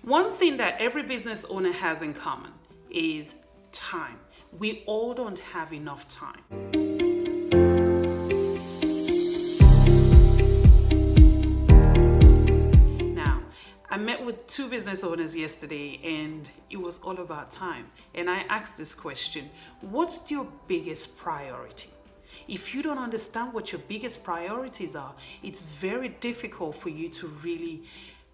One thing that every business owner has in common is time. We all don't have enough time. Now, I met with two business owners yesterday and it was all about time. And I asked this question: what's your biggest priority? If you don't understand what your biggest priorities are, it's very difficult for you to really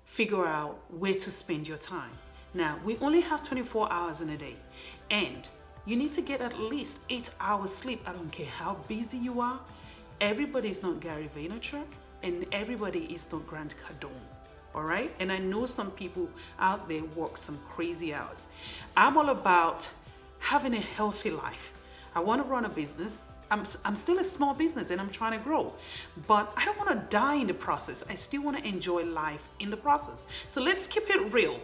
figure out where to spend your time. Now, we only have 24 hours in a day, and you need to get at least 8 hours sleep. I don't care how busy you are. Everybody's not Gary Vaynerchuk, and everybody is not Grant Cardone. All right? And I know some people out there work some crazy hours. I'm all about having a healthy life. I want to run a business. I'm still a small business and I'm trying to grow, but I don't want to die in the process. I still want to enjoy life in the process. So let's keep it real.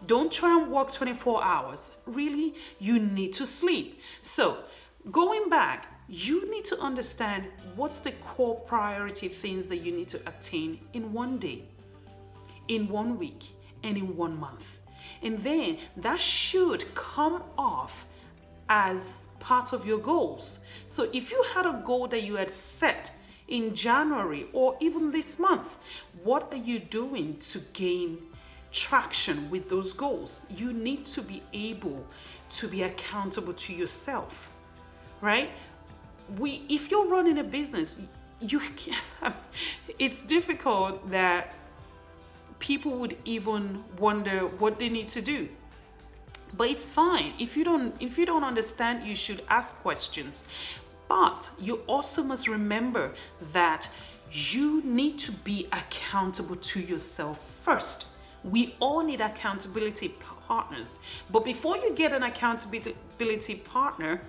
Don't try and work 24 hours. Really, you need to sleep. So going back, you need to understand what's the core priority things that you need to attain in one day, in 1 week, and in 1 month. And then that should come off as part of your goals. So if you had a goal that you had set in January or even this month, what are you doing to gain traction with those goals? You need to be able to be accountable to yourself, right? If you're running a business, it's difficult that people would even wonder what they need to do. But it's fine. If you don't understand, you should ask questions. But you also must remember that you need to be accountable to yourself first. We all need accountability partners. But before you get an accountability partner,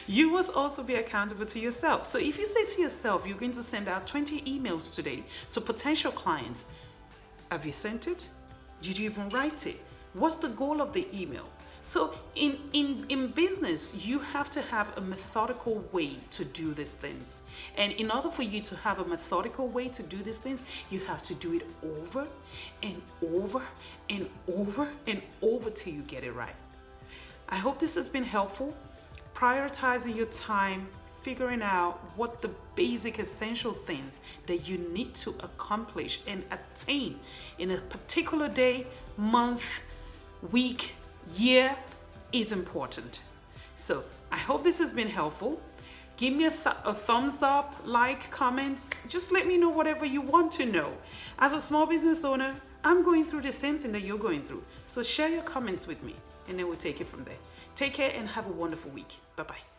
you must also be accountable to yourself. So if you say to yourself, you're going to send out 20 emails today to potential clients, have you sent it? Did you even write it? What's the goal of the email? So in business, you have to have a methodical way to do these things. And in order for you to have a methodical way to do these things, you have to do it over and over and over and over till you get it right. I hope this has been helpful. Prioritizing your time, figuring out what the basic essential things that you need to accomplish and attain in a particular day, month, week, year is important. So I hope this has been helpful. Give me a thumbs up, like, comments. Just let me know whatever you want to know. As a small business owner, I'm going through the same thing that you're going through. So share your comments with me and then we'll take it from there. Take care and have a wonderful week. Bye-bye.